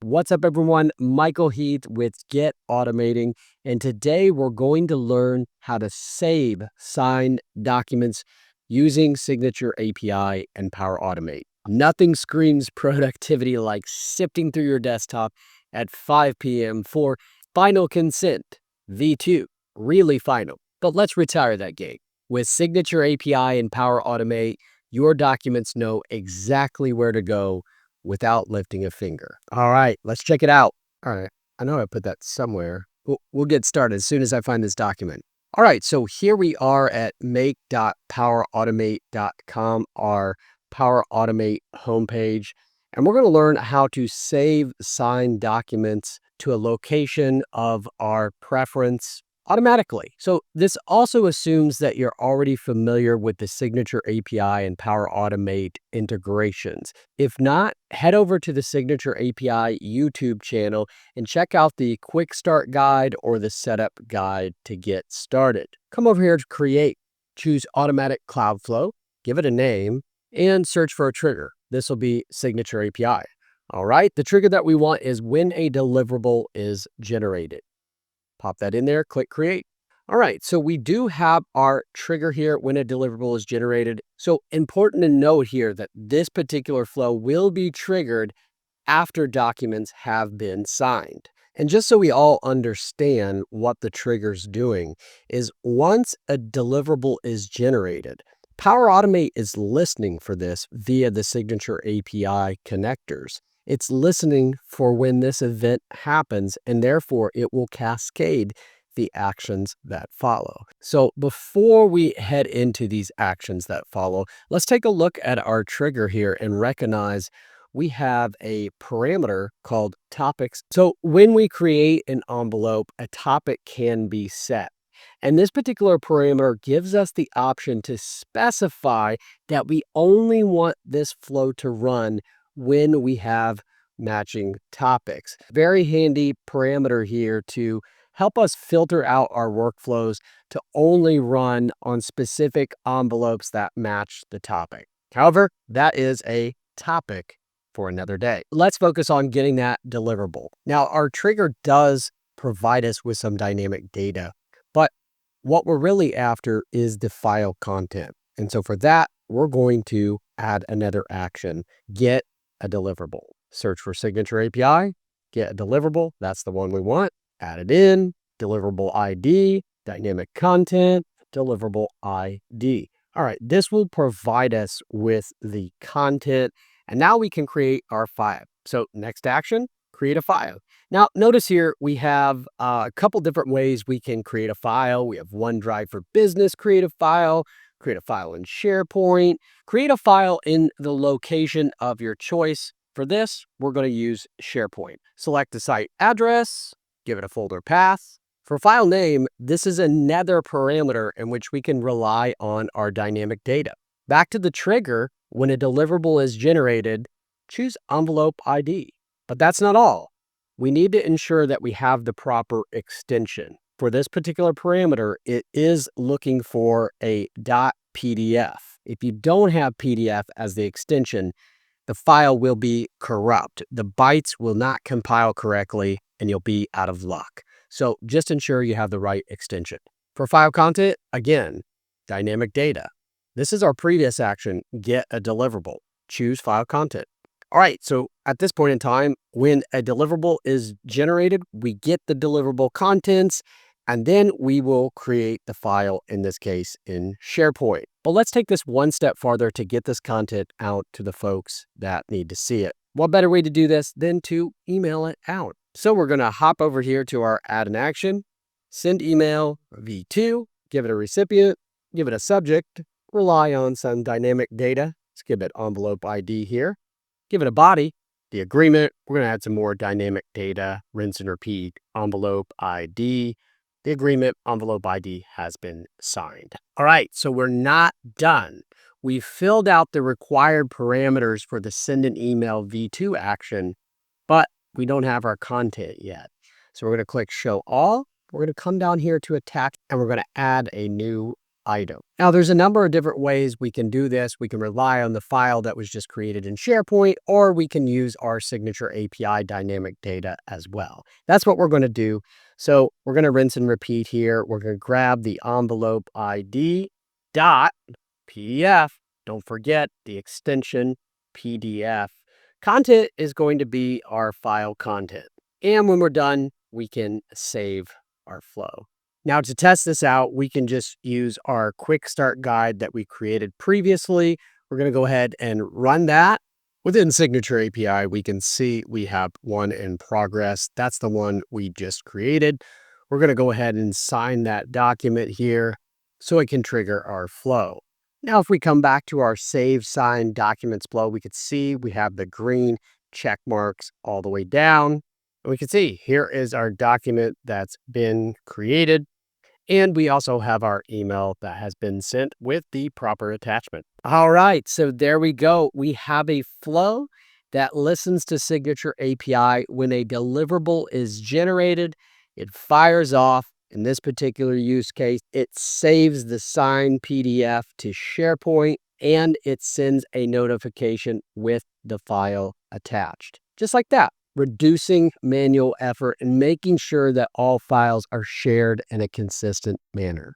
What's up, everyone? Michael Heath with Get Automating, and today we're going to learn how to save signed documents using Signature API and Power Automate. Nothing screams productivity like sifting through your desktop at 5 p.m. for final consent V2. Really final. But let's retire that gate. With Signature API and Power Automate, your documents know exactly where to go without lifting a finger. All right, let's check it out. All right, I know I put that somewhere. We'll get started as soon as I find this document. All right, so here we are at make.powerautomate.com, our Power Automate homepage, and we're going to learn how to save signed documents to a location of our preference automatically. So this also assumes that you're already familiar with the Signature API and Power Automate integrations. If not, head over to the Signature API YouTube channel and check out the quick start guide or the setup guide to get started. Come over here to create, choose automatic cloud flow, give it a name, and search for a trigger. This will be Signature API. All right, the trigger that we want is when a deliverable is generated. Pop that in there, click create. All right, so we do have our trigger here when a deliverable is generated. So important to note here that this particular flow will be triggered after documents have been signed. And just so we all understand what the trigger's doing is once a deliverable is generated, Power Automate is listening for this via the Signature API connectors. It's listening for when this event happens, and therefore it will cascade the actions that follow. So before we head into these actions that follow, let's take a look at our trigger here and recognize we have a parameter called topics. So when we create an envelope, a topic can be set. And this particular parameter gives us the option to specify that we only want this flow to run when we have matching topics. Very handy parameter here to help us filter out our workflows to only run on specific envelopes that match the topic. However, that is a topic for another day. Let's focus on getting that deliverable. Now, our trigger does provide us with some dynamic data, but what we're really after is the file content. And so for that, we're going to add another action, get a deliverable. Search for Signature API, get a deliverable. That's the one we want. Add it in, deliverable ID, dynamic content, deliverable ID. All right, this will provide us with the content, and now we can create our file. So next action, create a file. Now, notice here we have a couple different ways we can create a file. We have OneDrive for Business, create a file in SharePoint, create a file in the location of your choice. For this, we're going to use SharePoint. Select the site address, give it a folder path. For file name, this is another parameter in which we can rely on our dynamic data. Back to the trigger, when a deliverable is generated, choose envelope ID. But that's not all. We need to ensure that we have the proper extension. For this particular parameter, it is looking for a .pdf. If you don't have PDF as the extension, the file will be corrupt. The bytes will not compile correctly, and you'll be out of luck. So just ensure you have the right extension. For file content, again, dynamic data. This is our previous action, get a deliverable. Choose file content. All right, so at this point in time, when a deliverable is generated, we get the deliverable contents, and then we will create the file, in this case, in SharePoint. But let's take this one step farther to get this content out to the folks that need to see it. What better way to do this than to email it out? So we're going to hop over here to our add an action, send email V2, give it a recipient, give it a subject, rely on some dynamic data. Let's give it envelope ID here. Give it a body, the agreement. We're going to add some more dynamic data, rinse and repeat, envelope ID. The agreement, envelope ID has been signed. All right, so we're not done. We filled out the required parameters for the send an email V2 action, but we don't have our content yet. So we're going to click show all. We're going to come down here to attach, and we're going to add a new item. Now, there's a number of different ways we can do this. We can rely on the file that was just created in SharePoint, or we can use our Signature API dynamic data as well. That's what we're going to do. So we're going to rinse and repeat here. We're going to grab the envelope ID dot PDF. Don't forget the extension PDF. Content is going to be our file content. And when we're done, we can save our flow. Now, to test this out, we can just use our quick start guide that we created previously. We're going to go ahead and run that. Within Signature API, we can see we have one in progress. That's the one we just created. We're going to go ahead and sign that document here so it can trigger our flow. Now, if we come back to our Save Signed Documents flow, we could see we have the green check marks all the way down. And we can see here is our document that's been created. And we also have our email that has been sent with the proper attachment. All right, so there we go. We have a flow that listens to Signature API when a deliverable is generated. It fires off. In this particular use case, it saves the signed PDF to SharePoint, and it sends a notification with the file attached. Just like that, reducing manual effort and making sure that all files are shared in a consistent manner.